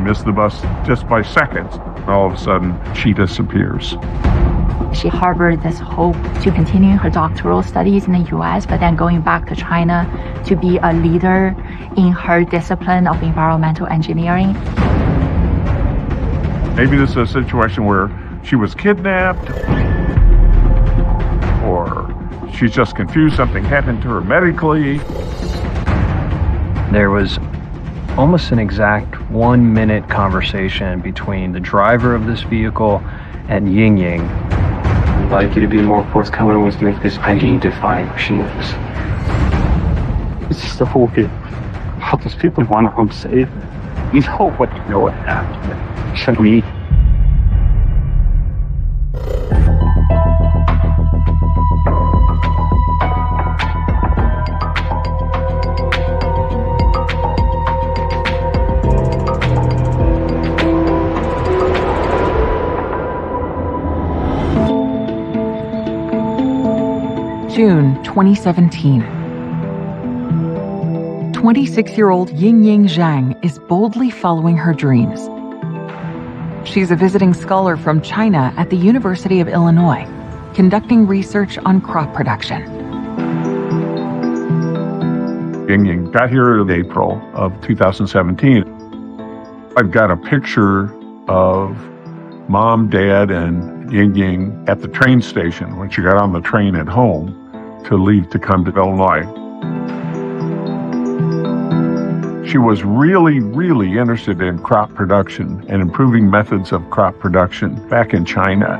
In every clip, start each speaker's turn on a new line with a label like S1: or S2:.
S1: missed the bus just by seconds. All of a sudden, she disappears.
S2: She harbored this hope to continue her doctoral studies in the US, but then going back to China to be a leader in her discipline of environmental engineering.
S1: Maybe this is a situation where she was kidnapped, or she's just confused, something happened to her medically.
S3: There was almost an exact 1 minute conversation between the driver of this vehicle and YingYing.
S4: I'd like you to be more forthcoming with me because I need to find where she is. It's just a whole bit. How those people want to home safe. You know what you know what happened. Should we?
S5: June 2017. 26-year-old YingYing Zhang is boldly following her dreams. She's a visiting scholar from China at the University of Illinois, conducting research on crop production.
S1: YingYing got here in April of 2017. I've got a picture of Mom, Dad, and YingYing at the train station when she got on the train at home to leave to come to Illinois. She was really, really interested in crop production and improving methods of crop production back in China.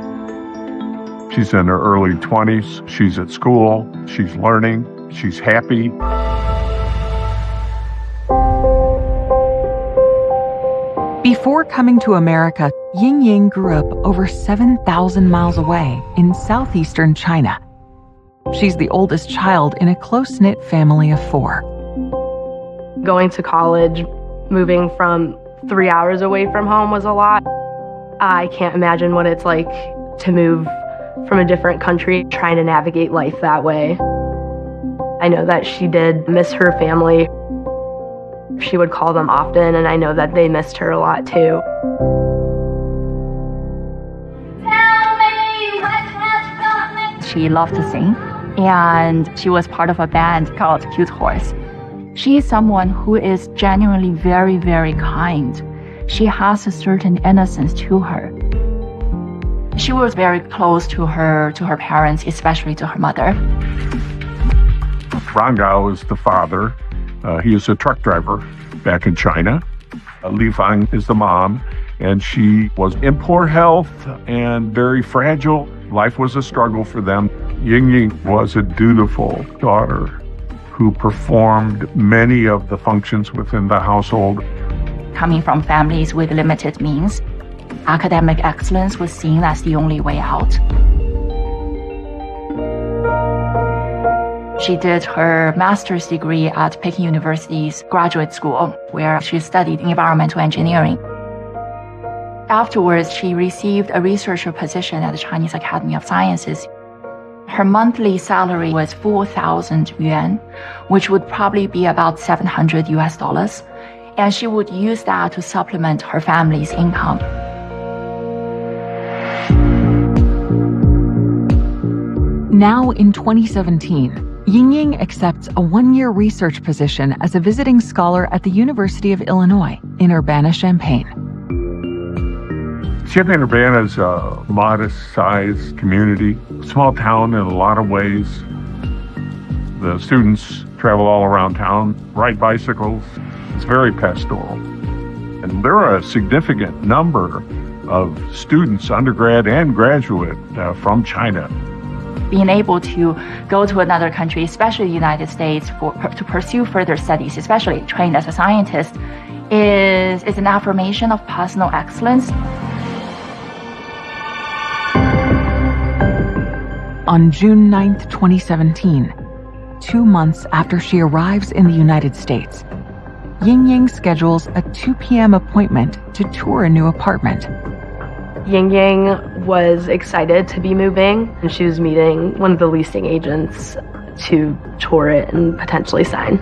S1: She's in her early 20s. She's at school. She's learning. She's happy.
S5: Before coming to America, YingYing grew up over 7,000 miles away in southeastern China. She's the oldest child in a close-knit family of 4.
S6: Going to college, moving from 3 hours away from home was a lot. I can't imagine what it's like to move from a different country, trying to navigate life that way. I know that she did miss her family. She would call them often, and I know that they missed her a lot too.
S2: She loved to sing, and she was part of a band called Cute Horse. She is someone who is genuinely very, very kind. She has a certain innocence to her. She was very close to her parents, especially to her mother.
S1: Rangao is the father. He is a truck driver back in China. Li Fang is the mom, and she was in poor health and very fragile. Life was a struggle for them. YingYing was a dutiful daughter who performed many of the functions within the household.
S2: Coming from families with limited means, academic excellence was seen as the only way out. She did her master's degree at Peking University's graduate school, where she studied environmental engineering. Afterwards, she received a researcher position at the Chinese Academy of Sciences. Her monthly salary was 4,000 yuan, which would probably be about $700 US, and she would use that to supplement her family's income.
S5: Now in 2017, YingYing accepts a 1-year research position as a visiting scholar at the University of Illinois in Urbana-Champaign.
S1: Champaign-Urbana is a modest-sized community, small town in a lot of ways. The students travel all around town, ride bicycles. It's very pastoral. And there are a significant number of students, undergrad and graduate, from China.
S2: Being able to go to another country, especially the United States, to pursue further studies, especially trained as a scientist, is an affirmation of personal excellence.
S5: On June 9th, 2017, 2 months after she arrives in the United States, YingYing schedules a 2 p.m. appointment to tour a new apartment.
S6: YingYing was excited to be moving, and she was meeting one of the leasing agents to tour it and potentially sign.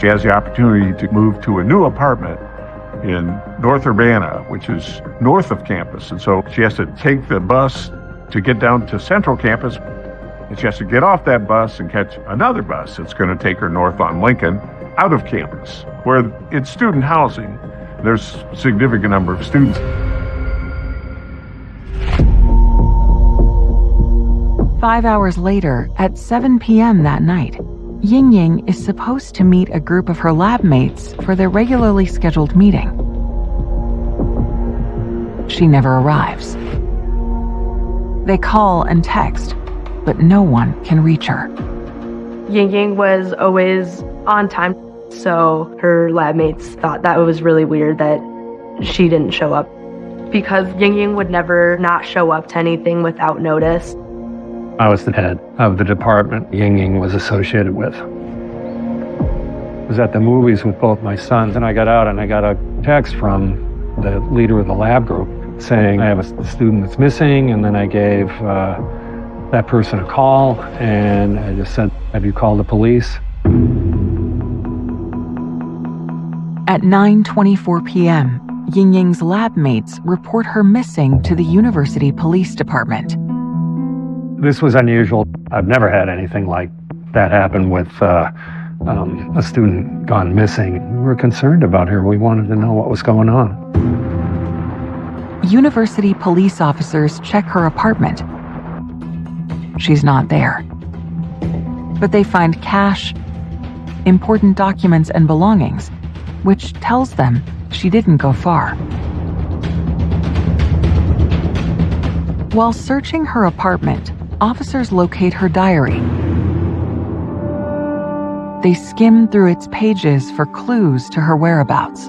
S1: She has the opportunity to move to a new apartment in North Urbana, which is north of campus. And so she has to take the bus to get down to Central Campus, and she has to get off that bus and catch another bus that's going to take her north on Lincoln out of campus, where it's student housing. There's a significant number of students.
S5: 5 hours later, at 7 p.m. that night, YingYing is supposed to meet a group of her lab mates for their regularly scheduled meeting. She never arrives. They call and text, but no one can reach her.
S6: YingYing was always on time, so her lab mates thought that it was really weird that she didn't show up, because YingYing would never not show up to anything without notice.
S3: I was the head of the department YingYing was associated with. I was at the movies with both my sons, and I got out and I got a text from the leader of the lab group saying, I have a student that's missing, and then I gave that person a call, and I just said, have you called the police?
S5: At 9:24 p.m., YingYing's lab mates report her missing to the university police department.
S3: This was unusual. I've never had anything like that happen with a student gone missing. We were concerned about her. We wanted to know what was going on.
S5: University police officers check her apartment. She's not there. But they find cash, important documents, and belongings, which tells them she didn't go far. While searching her apartment, officers locate her diary. They skim through its pages for clues to her whereabouts.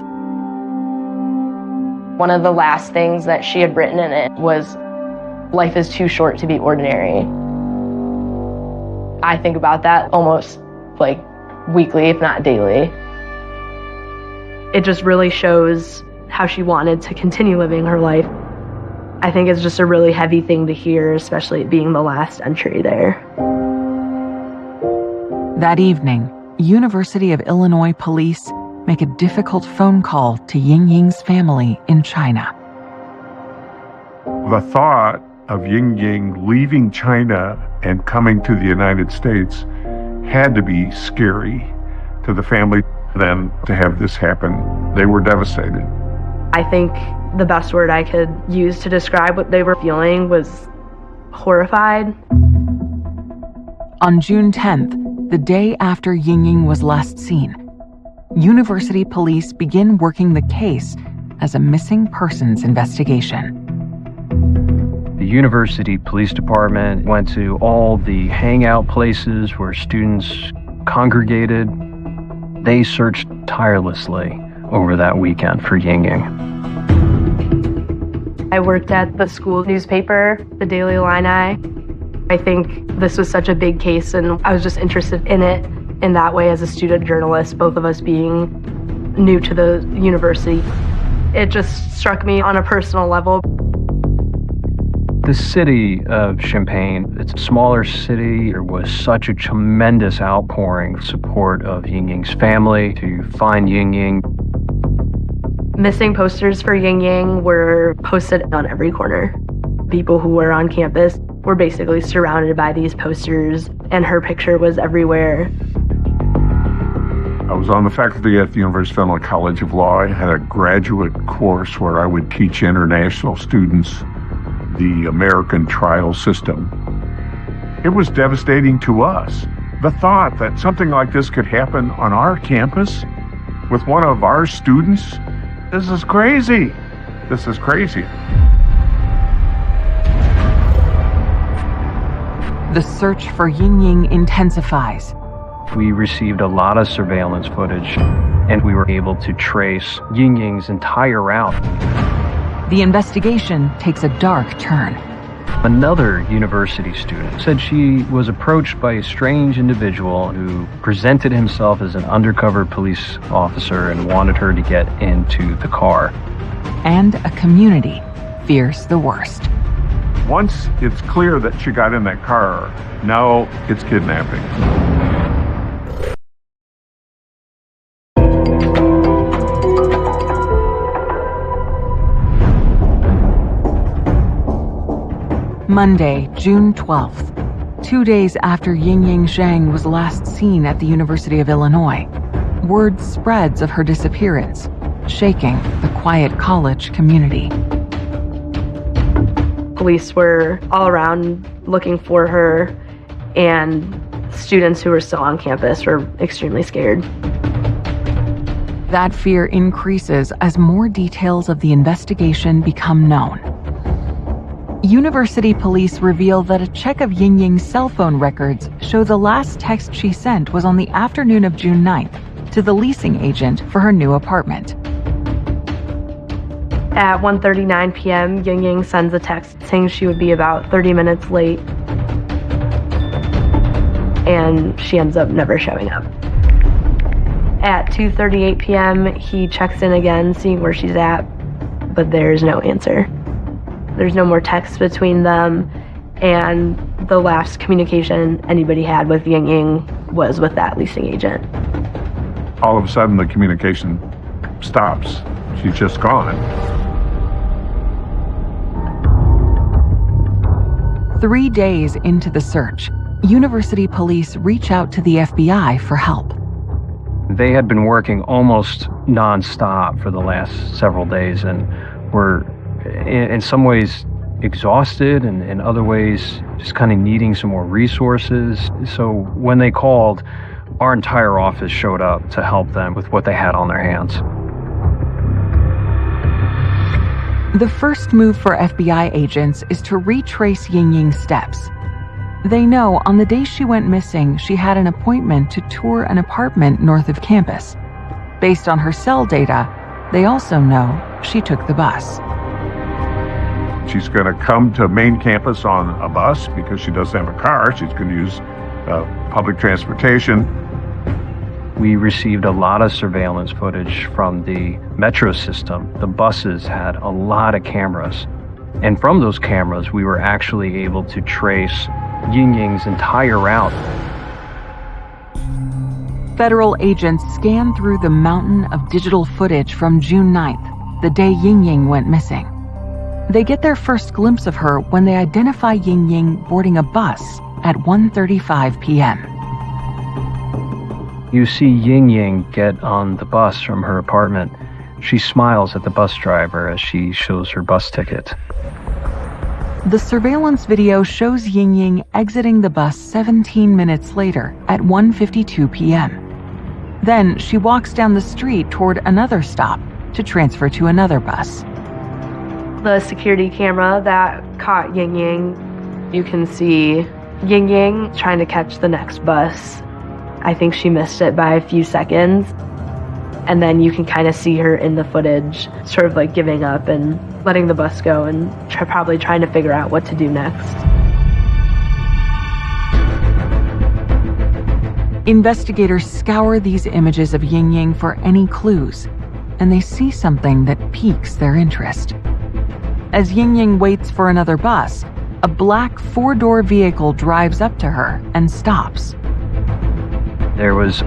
S6: One of the last things that she had written in it was, "Life is too short to be ordinary." I think about that almost like weekly, if not daily. It just really shows how she wanted to continue living her life. I think it's just a really heavy thing to hear, especially it being the last entry there.
S5: That evening, University of Illinois police make a difficult phone call to YingYing's family in China.
S1: The thought of YingYing leaving China and coming to the United States had to be scary to the family. Then to have this happen, they were devastated.
S6: I think the best word I could use to describe what they were feeling was horrified.
S5: On June 10th, the day after YingYing was last seen, university police begin working the case as a missing persons investigation.
S3: The university police department went to all the hangout places where students congregated. They searched tirelessly over that weekend for YingYing.
S6: I worked at the school newspaper, the Daily Illini. I think this was such a big case, and I was just interested in it in that way as a student journalist, both of us being new to the university. It just struck me on a personal level.
S3: The city of Champaign, it's a smaller city. There was such a tremendous outpouring of support of YingYing's family to find YingYing.
S6: Missing posters for YingYing were posted on every corner. People who were on campus were basically surrounded by these posters, and her picture was everywhere.
S1: I was on the faculty at the University of Illinois College of Law. I had a graduate course where I would teach international students the American trial system. It was devastating to us. The thought that something like this could happen on our campus with one of our students, this is crazy. This is crazy.
S5: The search for YingYing intensifies.
S3: We received a lot of surveillance footage, and we were able to trace YingYing's entire route.
S5: The investigation takes a dark turn.
S3: Another university student said she was approached by a strange individual who presented himself as an undercover police officer and wanted her to get into the car.
S5: And a community fears the worst.
S1: Once it's clear that she got in that car, now it's kidnapping.
S5: Monday, June 12th, 2 days after YingYing Zhang was last seen at the University of Illinois, word spreads of her disappearance, shaking the quiet college community.
S6: Police were all around looking for her, and students who were still on campus were extremely scared.
S5: That fear increases as more details of the investigation become known. University police reveal that a check of YingYing's cell phone records show the last text she sent was on the afternoon of June 9th to the leasing agent for her new apartment.
S6: At 1:39 p.m., YingYing sends a text saying she would be about 30 minutes late, and she ends up never showing up. At 2:38 p.m., he checks in again, seeing where she's at, but there's no answer. There's no more text between them, and the last communication anybody had with YingYing was with that leasing agent.
S1: All of a sudden, the communication stops. She's just gone.
S5: 3 days into the search, university police reach out to the FBI for help.
S3: They had been working almost nonstop for the last several days and were in some ways exhausted and in other ways just kind of needing some more resources. So when they called, our entire office showed up to help them with what they had on their hands.
S5: The first move for FBI agents is to retrace YingYing's steps. They know on the day she went missing, she had an appointment to tour an apartment north of campus. Based on her cell data, they also know she took the bus.
S1: She's going to come to main campus on a bus because she doesn't have a car. She's going to use public transportation.
S3: We received a lot of surveillance footage from the metro system. The buses had a lot of cameras. And from those cameras, we were actually able to trace YingYing's entire route.
S5: Federal agents scan through the mountain of digital footage from June 9th, the day YingYing went missing. They get their first glimpse of her when they identify YingYing boarding a bus at 1:35 p.m.
S3: You see YingYing get on the bus from her apartment. She smiles at the bus driver as she shows her bus ticket.
S5: The surveillance video shows YingYing exiting the bus 17 minutes later at 1:52 p.m. Then she walks down the street toward another stop to transfer to another bus.
S6: The security camera that caught YingYing, you can see YingYing trying to catch the next bus. I think she missed it by a few seconds. And then you can kind of see her in the footage, sort of like giving up and letting the bus go and probably trying to figure out what to do next.
S5: Investigators scour these images of YingYing for any clues, and they see something that piques their interest. As YingYing waits for another bus, a black 4-door vehicle drives up to her and stops.
S3: There was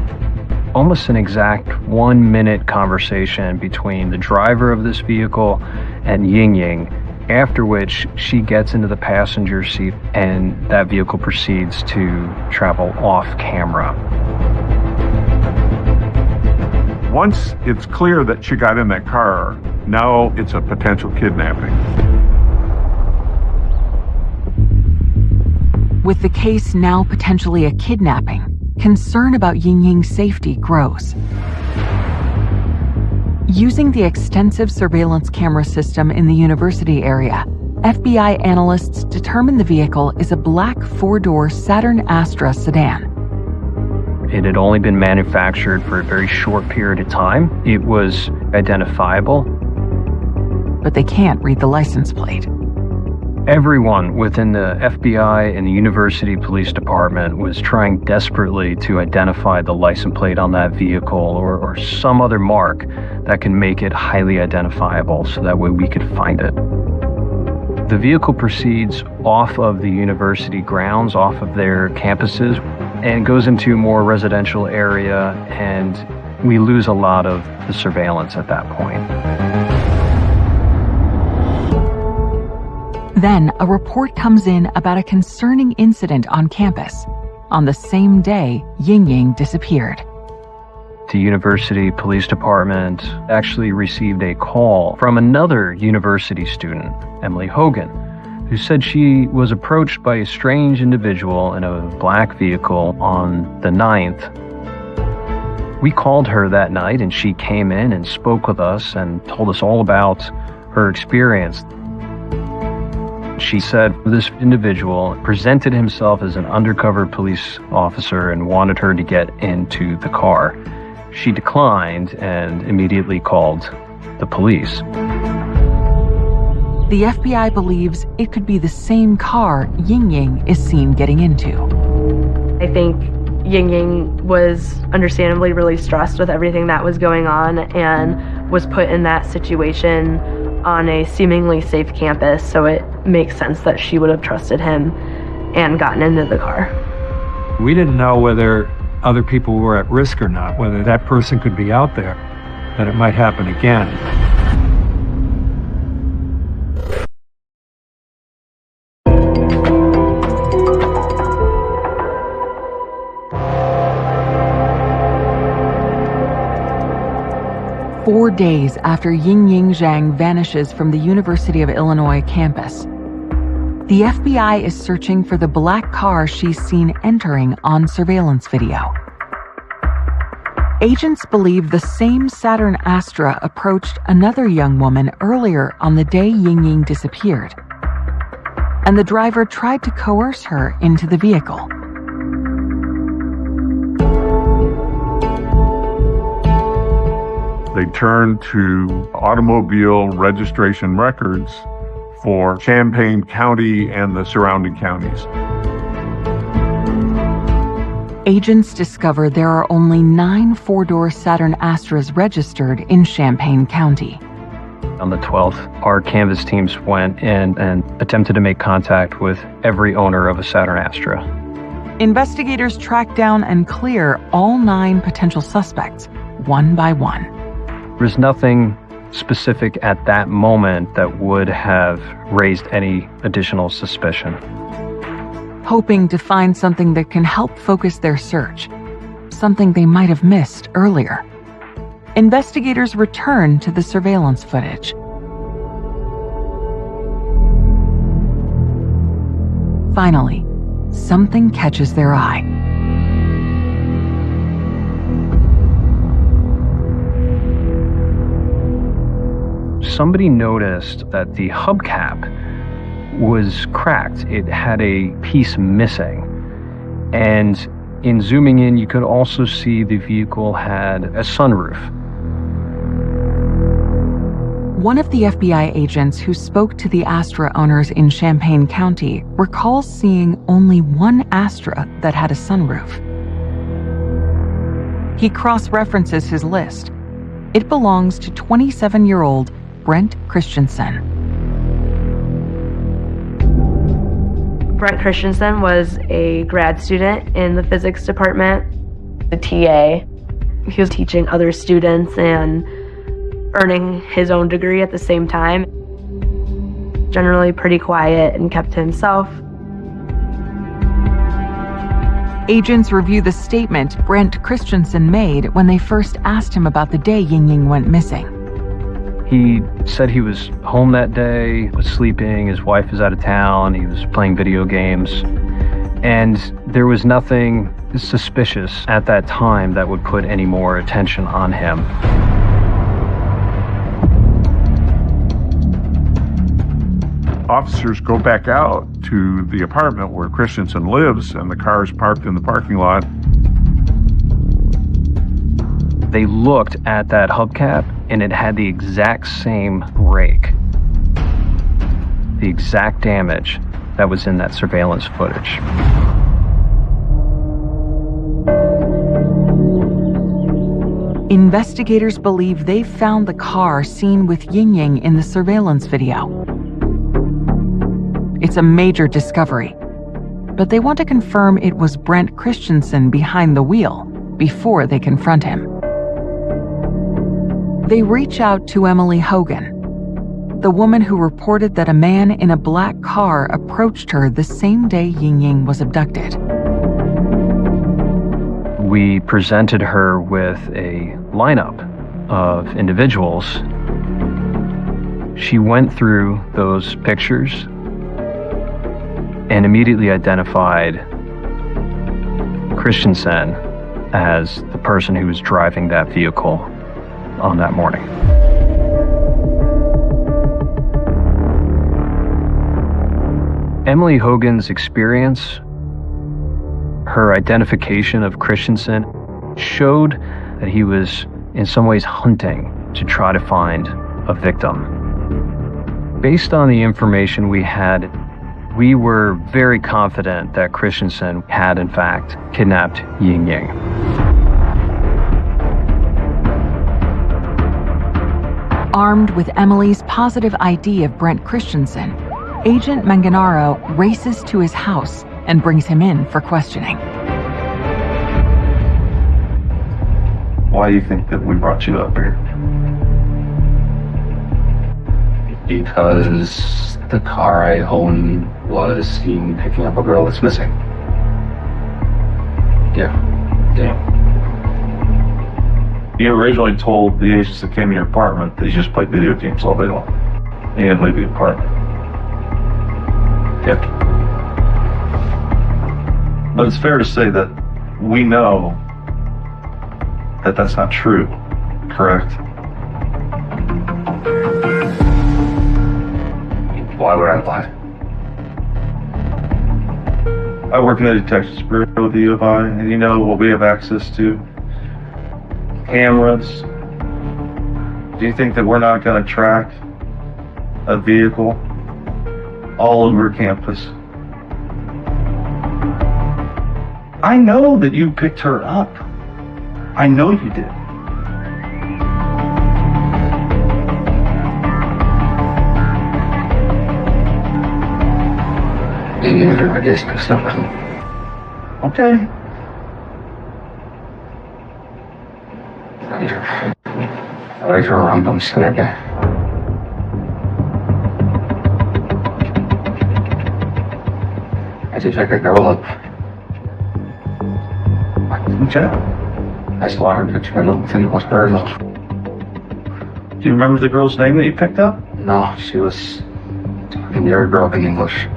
S3: almost an exact 1-minute conversation between the driver of this vehicle and YingYing, after which she gets into the passenger seat and that vehicle proceeds to travel off camera.
S1: Once it's clear that she got in that car, now it's a potential kidnapping.
S5: With the case now potentially a kidnapping, concern about YingYing's safety grows. Using the extensive surveillance camera system in the university area, FBI analysts determine the vehicle is a black 4-door Saturn Astra sedan.
S3: It had only been manufactured for a very short period of time. It was identifiable.
S5: But they can't read the license plate.
S3: Everyone within the FBI and the University Police Department was trying desperately to identify the license plate on that vehicle or some other mark that can make it highly identifiable so that way we could find it. The vehicle proceeds off of the university grounds, off of their campuses, and goes into a more residential area, and we lose a lot of the surveillance at that point.
S5: Then a report comes in about a concerning incident on campus. On the same day, YingYing disappeared.
S3: The university police department actually received a call from another university student, Emily Hogan, who said she was approached by a strange individual in a black vehicle on the 9th. We called her that night and she came in and spoke with us and told us all about her experience. She said this individual presented himself as an undercover police officer and wanted her to get into the car. She declined and immediately called the police.
S5: The FBI believes it could be the same car YingYing is seen getting into.
S6: I think YingYing was understandably really stressed with everything that was going on and was put in that situation on a seemingly safe campus, so it makes sense that she would have trusted him and gotten into the car.
S3: We didn't know whether other people were at risk or not, whether that person could be out there, that it might happen again.
S5: Four days after YingYing Zhang vanishes from the University of Illinois campus, the FBI is searching for the black car she's seen entering on surveillance video. Agents believe the same Saturn Astra approached another young woman earlier on the day YingYing disappeared, and the driver tried to coerce her into the vehicle.
S1: They turned to automobile registration records for Champaign County and the surrounding counties.
S5: Agents discover there are only 9 four-door Saturn Astras registered in Champaign County.
S3: On the 12th, our canvas teams went in and attempted to make contact with every owner of a Saturn Astra.
S5: Investigators track down and clear all 9 potential suspects, one by one.
S3: There's nothing specific at that moment that would have raised any additional suspicion.
S5: Hoping to find something that can help focus their search, something they might have missed earlier, investigators return to the surveillance footage. Finally, something catches their eye.
S3: Somebody noticed that the hubcap was cracked. It had a piece missing. And in zooming in, you could also see the vehicle had a sunroof.
S5: One of the FBI agents who spoke to the Astra owners in Champaign County recalls seeing only one Astra that had a sunroof. He cross-references his list. It belongs to 27-year-old Brent Christensen.
S6: Brent Christensen was a grad student in the physics department, a TA. He was teaching other students and earning his own degree at the same time. Generally pretty quiet and kept to himself.
S5: Agents review the statement Brent Christensen made when they first asked him about the day YingYing went missing.
S3: He said he was home that day, was sleeping, his wife was out of town, he was playing video games, and there was nothing suspicious at that time that would put any more attention on him.
S1: Officers go back out to the apartment where Christensen lives, and the car is parked in the parking lot.
S3: They looked at that hubcap, and it had the exact same break, the exact damage that was in that surveillance footage.
S5: Investigators believe they found the car seen with YingYing in the surveillance video. It's a major discovery, but they want to confirm it was Brent Christensen behind the wheel before they confront him. They reach out to Emily Hogan. the woman who reported that a man in a black car approached her the same day YingYing was abducted.
S3: We presented her with a lineup of individuals. She went through those pictures and immediately identified Christensen as the person who was driving that vehicle on that morning. Emily Hogan's experience, her identification of Christensen, showed that he was in some ways hunting to try to find a victim. Based on the information we had, we were very confident that Christensen had in fact kidnapped YingYing.
S5: Armed with Emily's positive ID of Brent Christensen, Agent Manganaro races to his house and brings him in for questioning.
S4: Why do you think that we brought you up here? Because the car I own was seen picking up a girl that's missing. Yeah.
S7: You originally told the agents that came to your apartment that you just played video games all day long. And you didn't leave the apartment. Yeah. But it's fair to say that we know that that's not true, correct?
S4: Why would I lie?
S7: I work in the detectives bureau with the U of I, and you know what we have access to? Cameras. Do you think that we're not going to track a vehicle all over campus? I know that you picked her up. I know you did.
S4: I guess there's something.
S7: Okay.
S4: I go around them scared. I just like a girl up.
S7: Okay.
S4: I saw her picture. I don't think it was very much.
S7: Do you remember the girl's name that you picked up?
S4: No, she was talking very broken English.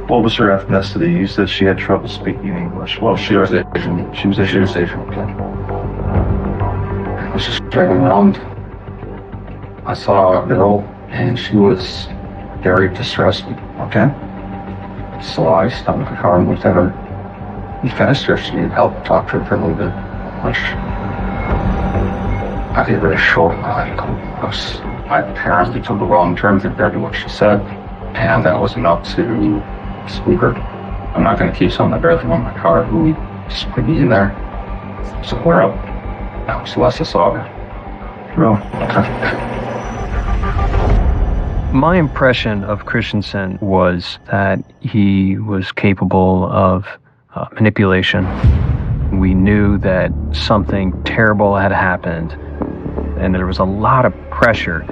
S7: What was her ethnicity? You said she had trouble speaking English. Well, she was
S4: Asian.
S7: She was Asian.
S4: Okay. I was just driving around. I saw a girl, and she was very distressed.
S7: Okay.
S4: So I stopped the car and looked at her. He asked her if she needed help, talked to her for a little bit. Which I did really short. Because my parents took the wrong terms compared to what she said, and that was enough to spook her. I'm not going to keep someone that barely won my car who just put me in there. So we're up. That was less a saga.
S7: Well,
S3: My impression of Christensen was that he was capable of manipulation. We knew that something terrible had happened, and there was a lot of pressure.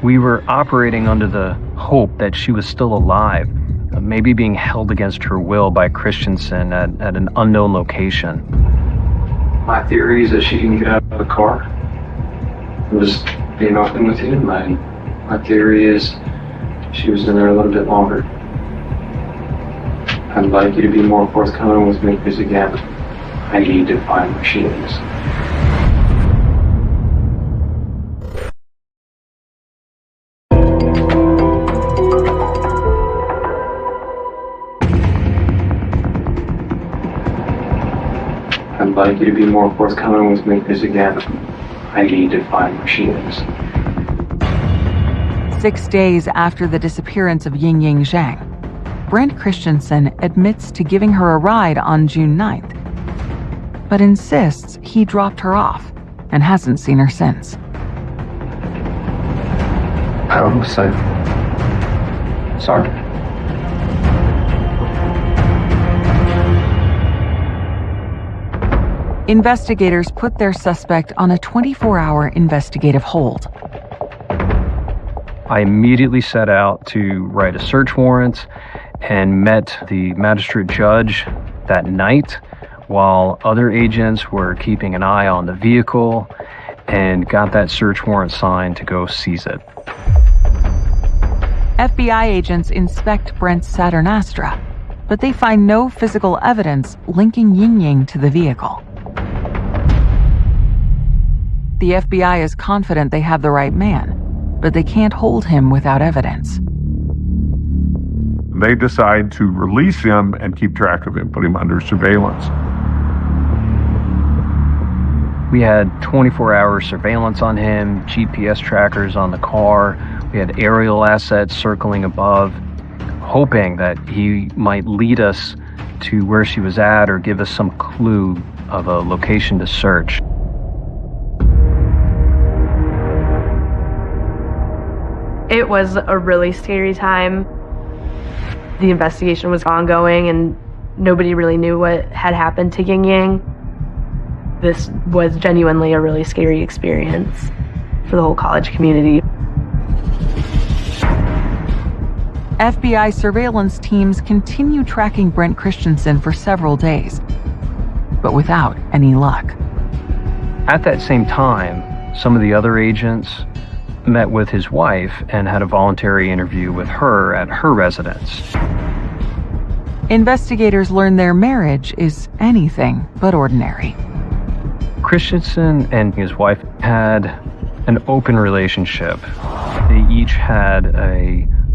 S3: We were operating under the hope that she was still alive, maybe being held against her will by Christensen at an unknown location.
S4: My theory is that she didn't get out of the car. It was being open with you. My theory is she was in there a little bit longer. I'd like you to be more forthcoming with me because, again, I need to find where she is. I'd like you to be more forthcoming with me because, again, I need to find where she is.
S5: 6 days after the disappearance of YingYing Zhang, Brent Christensen admits to giving her a ride on June 9th, but insists he dropped her off and hasn't seen her since.
S4: I don't know, so. Sorry.
S5: Investigators put their suspect on a 24-hour investigative hold.
S3: I immediately set out to write a search warrant and met the magistrate judge that night while other agents were keeping an eye on the vehicle, and got that search warrant signed to go seize it.
S5: FBI agents inspect Brent's Saturn Astra, but they find no physical evidence linking YingYing to the vehicle. The FBI is confident they have the right man, but they can't hold him without evidence.
S1: They decide to release him and keep track of him, put him under surveillance.
S3: We had 24-hour surveillance on him, GPS trackers on the car. We had aerial assets circling above, hoping that he might lead us to where she was at or give us some clue of a location to search.
S6: It was a really scary time. The investigation was ongoing and nobody really knew what had happened to YingYing. This was genuinely a really scary experience for the whole college community.
S5: FBI surveillance teams continue tracking Brent Christensen for several days, but without any luck.
S3: At that same time, some of the other agents met with his wife and had a voluntary interview with her at her residence.
S5: Investigators learn their marriage is anything but ordinary.
S3: Christensen and his wife had an open relationship. They each had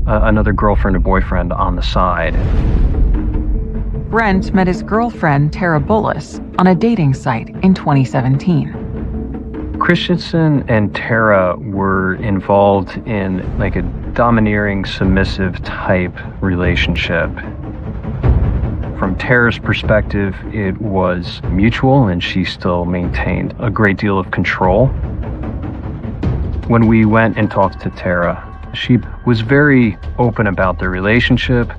S3: another girlfriend or boyfriend on the side.
S5: Brent met his girlfriend, Tara Bullis, on a dating site in 2017.
S3: Christensen and Tara were involved in like a domineering, submissive type relationship. From Tara's perspective, it was mutual and she still maintained a great deal of control. When we went and talked to Tara, she was very open about their relationship,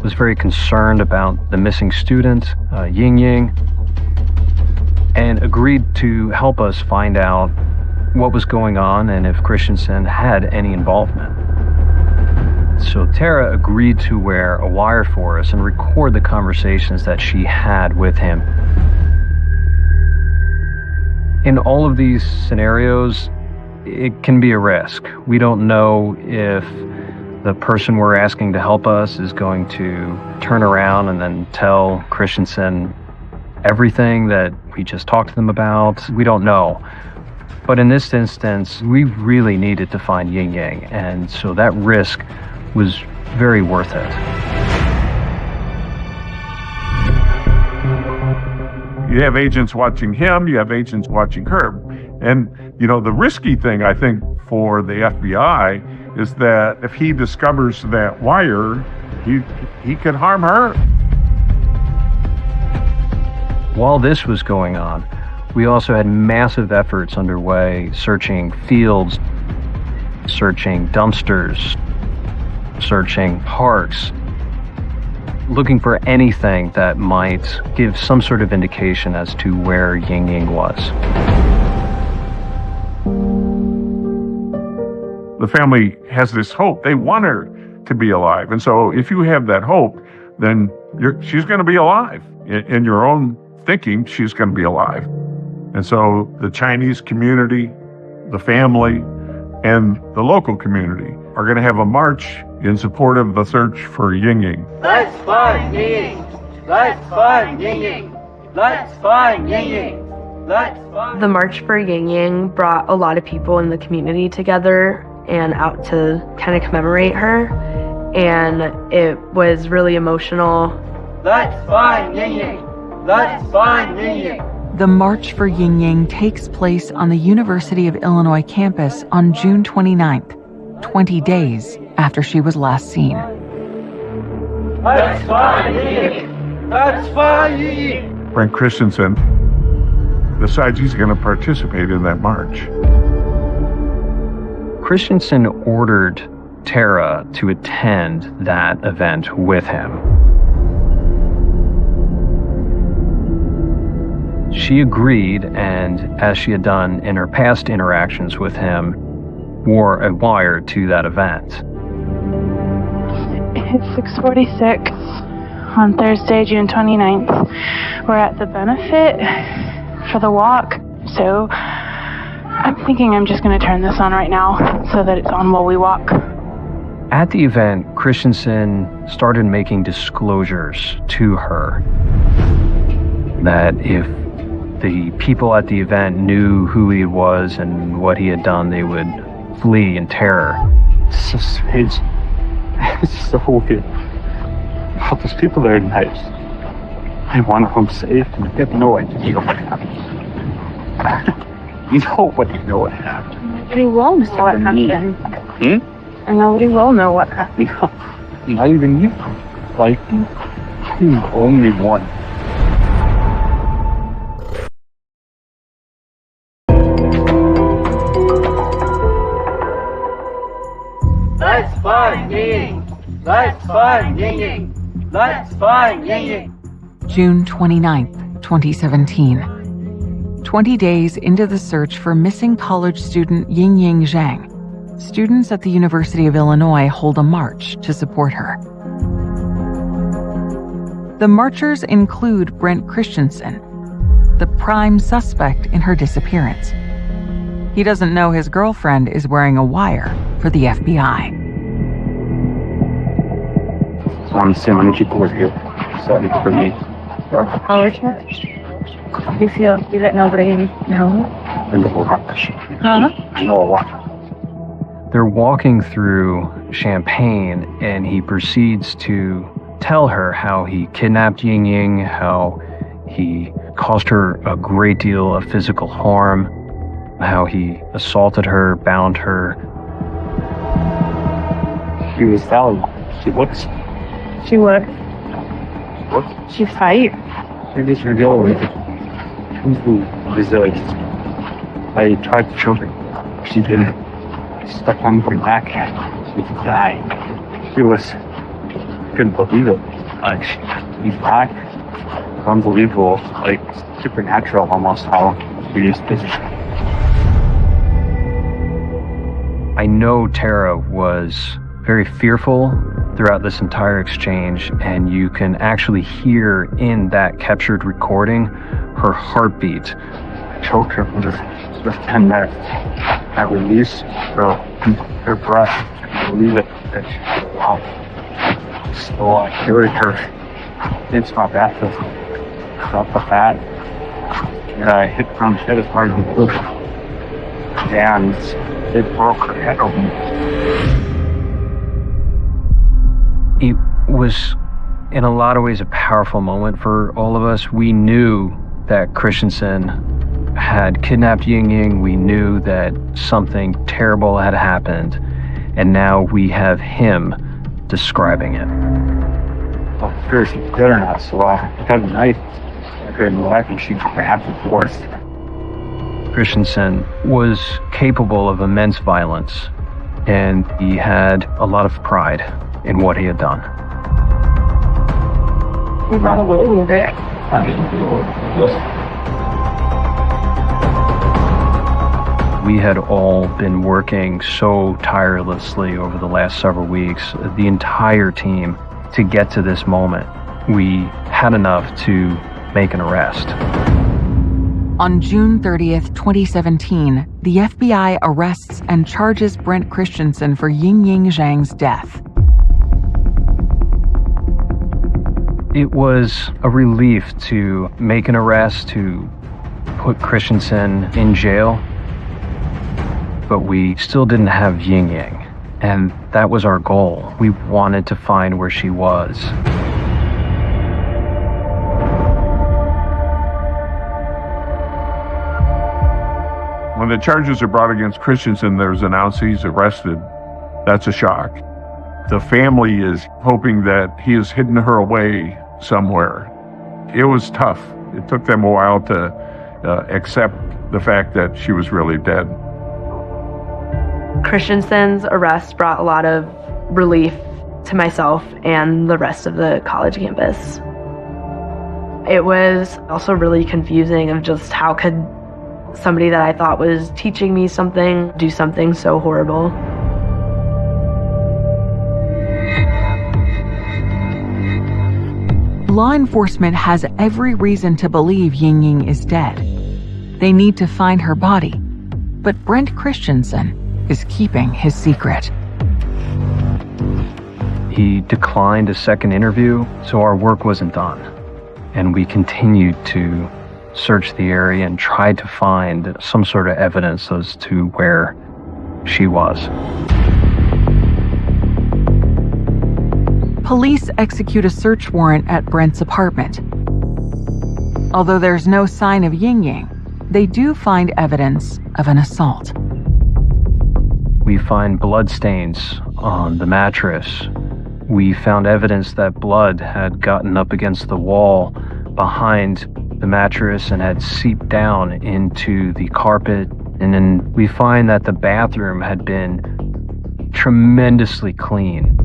S3: was very concerned about the missing student, YingYing, and agreed to help us find out what was going on and if Christensen had any involvement. So Tara agreed to wear a wire for us and record the conversations that she had with him. In all of these scenarios, it can be a risk. We don't know if the person we're asking to help us is going to turn around and then tell Christensen everything that we just talked to them about. We don't know. But in this instance, we really needed to find YingYing, and so that risk was very worth it.
S1: You have agents watching him, you have agents watching her. And, you know, the risky thing, I think, for the FBI is that if he discovers that wire, he could harm her.
S3: While this was going on, we also had massive efforts underway searching fields, searching dumpsters, searching parks, looking for anything that might give some sort of indication as to where YingYing was.
S1: The family has this hope. They want her to be alive. And so if you have that hope, then she's going to be alive. In your own thinking, she's going to be alive. And so the Chinese community, the family, and the local community are going to have a march in support of the search for YingYing.
S8: Let's find YingYing! Let's find YingYing! Let's find YingYing! Let's find...
S6: The March for YingYing brought a lot of people in the community together and out to kind of commemorate her. And it was really emotional.
S8: Let's find YingYing! Let's find YingYing!
S5: The March for YingYing takes place on the University of Illinois campus on June 29th, 20 days after she was last seen.
S8: Let's find YingYing! Let's find YingYing!
S1: Brent Christensen decides he's going to participate in that march.
S3: Christensen ordered Tara to attend that event with him. She agreed, and as she had done in her past interactions with him, wore a wire to that event.
S9: It's 6:46 on Thursday, June 29th. We're at the benefit for the walk, so I'm thinking I'm just going to turn this on right now so that it's on while we walk.
S3: At the event, Christensen started making disclosures to her that if the people at the event knew who he was and what he had done, they would flee in terror.
S4: It's so strange. It's so weird. All those people there tonight. I wanted them safe, and I have no idea what happened. Nobody know what happened.
S9: Nobody will know what happened. And nobody will know what happened.
S4: Not even you. Like, I'm the only one.
S8: Let's find YingYing! Let's find YingYing! Let's find YingYing!
S5: June 29th, 2017. 20 days into the search for missing college student YingYing Zhang, students at the University of Illinois hold a march to support her. The marchers include Brent Christensen, the prime suspect in her disappearance. He doesn't know his girlfriend is wearing a wire for the FBI.
S4: So I'm assuming many people were here. Sorry for me.
S9: Our church. You feel you let nobody know?
S4: I know a lot.
S9: Huh?
S4: I know a lot.
S3: They're walking through Champaign, and he proceeds to tell her how he kidnapped YingYing, how he caused her a great deal of physical harm, how he assaulted her, bound her.
S4: She was telling me. She looks.
S9: She would.
S4: What?
S9: She fight.
S4: She just revealed with it. Resilience. I tried to choke her. She didn't. She stuck on her back. She died. She was. Couldn't believe it. Like, she's back. It's unbelievable. Like, supernatural almost how she used to.
S3: I know Tara was very fearful throughout this entire exchange, and you can actually hear in that captured recording her heartbeat.
S4: I choked her for 10 minutes. I released her breath. I believe it. Wow. So I carried her into my bathroom, cut the fat, and I hit her on the head as hard as I could. And it broke her head open.
S3: It was, in a lot of ways, a powerful moment for all of us. We knew that Christensen had kidnapped YingYing. We knew that something terrible had happened, and now we have him describing it.
S4: I was scared she was dead or not, so I had a knife. I couldn't laugh, and she grabbed the force.
S3: Christensen was capable of immense violence, and he had a lot of pride in what he had done.
S9: We got away with it.
S3: We had all been working so tirelessly over the last several weeks, the entire team, to get to this moment. We had enough to make an arrest.
S5: On June 30th, 2017, the FBI arrests and charges Brent Christensen for YingYing Zhang's death.
S3: It was a relief to make an arrest, to put Christensen in jail, but we still didn't have YingYing, and that was our goal. We wanted to find where she was.
S1: When the charges are brought against Christensen, there's announced he's arrested. That's a shock. The family is hoping that he has hidden her away somewhere. It was tough. It took them a while to accept the fact that she was really dead.
S6: Christensen's arrest brought a lot of relief to myself and the rest of the college campus. It was also really confusing of just how could somebody that I thought was teaching me something do something so horrible.
S5: Law enforcement has every reason to believe YingYing is dead. They need to find her body, but Brent Christensen is keeping his secret.
S3: He declined a second interview, so our work wasn't done. And we continued to search the area and tried to find some sort of evidence as to where she was.
S5: Police execute a search warrant at Brent's apartment. Although there's no sign of YingYing, they do find evidence of an assault.
S3: We find bloodstains on the mattress. We found evidence that blood had gotten up against the wall behind the mattress and had seeped down into the carpet. And then we find that the bathroom had been tremendously clean.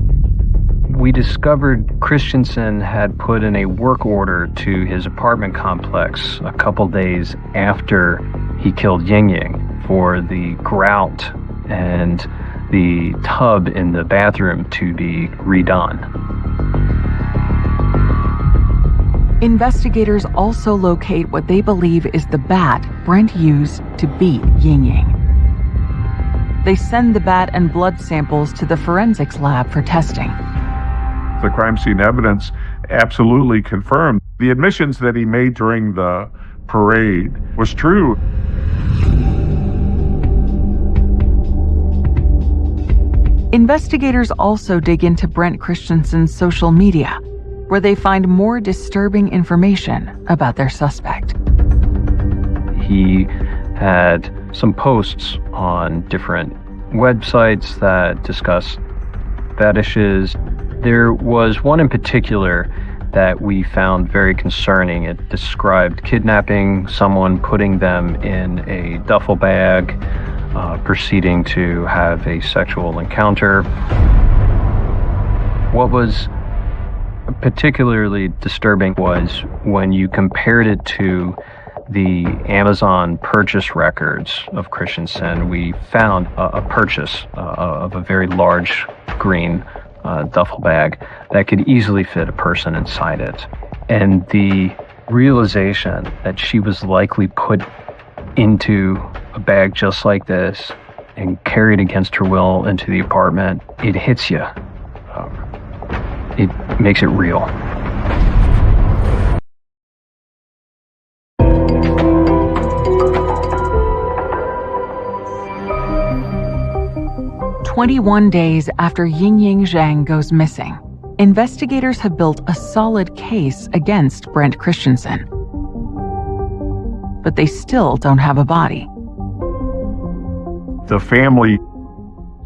S3: We discovered Christensen had put in a work order to his apartment complex a couple days after he killed YingYing for the grout and the tub in the bathroom to be redone.
S5: Investigators also locate what they believe is the bat Brent used to beat YingYing. They send the bat and blood samples to the forensics lab for testing.
S1: The crime scene evidence absolutely confirmed the admissions that he made during the parade was true.
S5: Investigators also dig into Brent Christensen's social media, where they find more disturbing information about their suspect.
S3: He had some posts on different websites that discuss fetishes. There was one in particular that we found very concerning. It described kidnapping someone, putting them in a duffel bag, proceeding to have a sexual encounter. What was particularly disturbing was when you compared it to the Amazon purchase records of Christensen. We found a purchase of a very large green duffel bag that could easily fit a person inside it. And the realization that she was likely put into a bag just like this and carried against her will into the apartment, it hits you. It makes it real. "21 days after YingYing Zhang goes missing, investigators have built a solid case against Brent Christensen. But they still don't have a body.
S1: The family,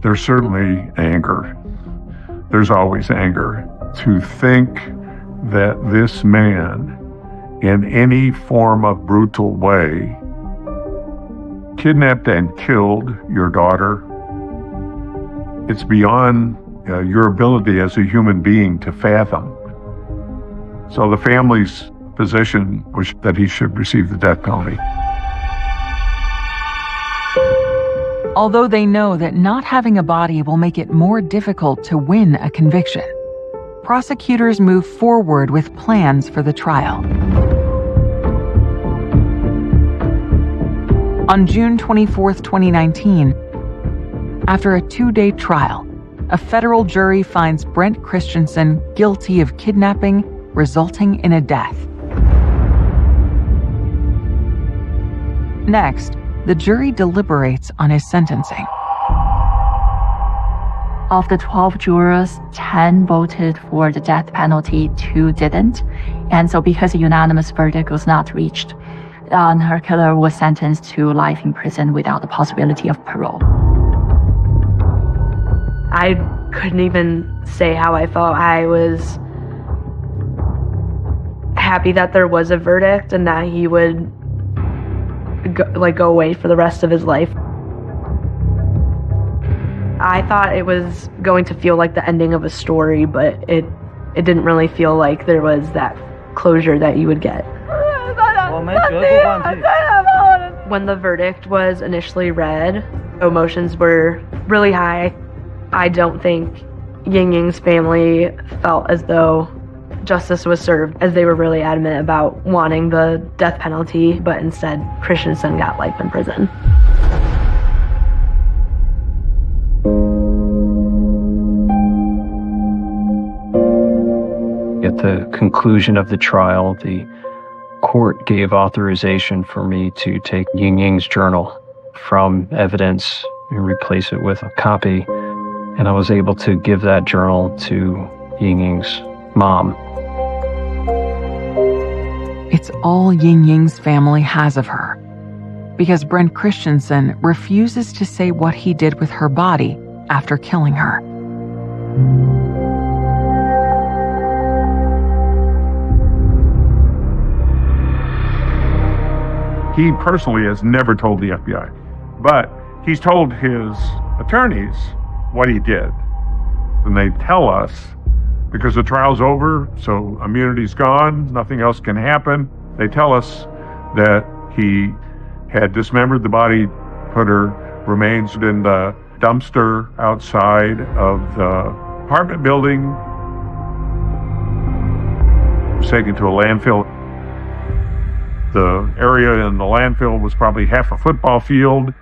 S1: there's certainly anger. There's always anger. To think that this man, in any form of brutal way, kidnapped and killed your daughter, it's beyond your ability as a human being to fathom. So the family's position was that he should receive the death penalty.
S5: Although they know that not having a body will make it more difficult to win a conviction, prosecutors move forward with plans for the trial. On June 24, 2019, after a 2-day trial, a federal jury finds Brent Christensen guilty of kidnapping resulting in a death. Next, the jury deliberates on his sentencing.
S2: Of the 12 jurors, 10 voted for the death penalty, 2 didn't. And so because a unanimous verdict was not reached, her killer was sentenced to life in prison without the possibility of parole.
S6: I couldn't even say how I felt. I was happy that there was a verdict and that he would go away for the rest of his life. I thought it was going to feel like the ending of a story, but it didn't really feel like there was that closure that you would get. When the verdict was initially read, emotions were really high. I don't think YingYing's family felt as though justice was served, as they were really adamant about wanting the death penalty, but instead Christensen got life in prison.
S3: At the conclusion of the trial, the court gave authorization for me to take YingYing's journal from evidence and replace it with a copy, and I was able to give that journal to YingYing's mom.
S5: It's all YingYing's family has of her, because Brent Christensen refuses to say what he did with her body after killing her.
S1: He personally has never told the FBI, but he's told his attorneys what he did. And they tell us, because the trial's over, so immunity's gone, nothing else can happen, they tell us that he had dismembered the body, put her remains in the dumpster outside of the apartment building, was taken to a landfill. The area in the landfill was probably half a football field.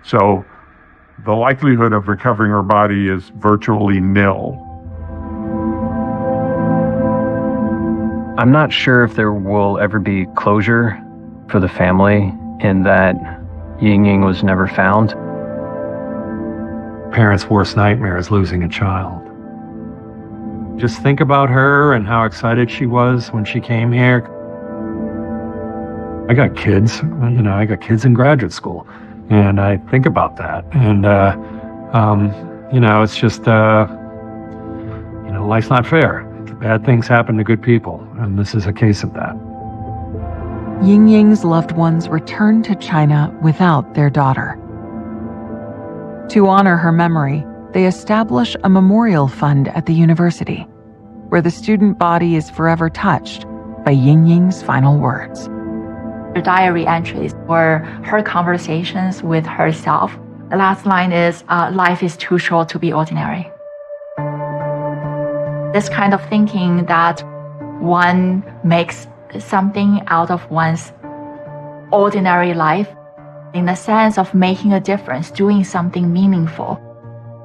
S1: So the likelihood of recovering her body is virtually nil.
S3: I'm not sure if there will ever be closure for the family in that YingYing was never found. Parents' worst nightmare is losing a child. Just think about her and how excited she was when she came here. I got kids, I got kids in graduate school, and I think about that. And, it's just, life's not fair. Bad things happen to good people, and this is a case of that.
S5: YingYing's loved ones returned to China without their daughter. To honor her memory, they establish a memorial fund at the university, where the student body is forever touched by YingYing's final words.
S2: Her diary entries were her conversations with herself. The last line is, life is too short to be ordinary. This kind of thinking that one makes something out of one's ordinary life in the sense of making a difference, doing something meaningful.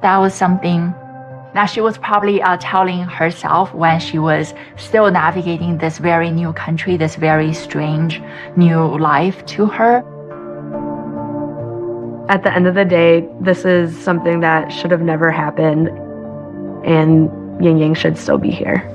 S2: That was something that she was probably telling herself when she was still navigating this very new country, this very strange new life to her.
S6: At the end of the day, this is something that should have never happened, and YingYing should still be here.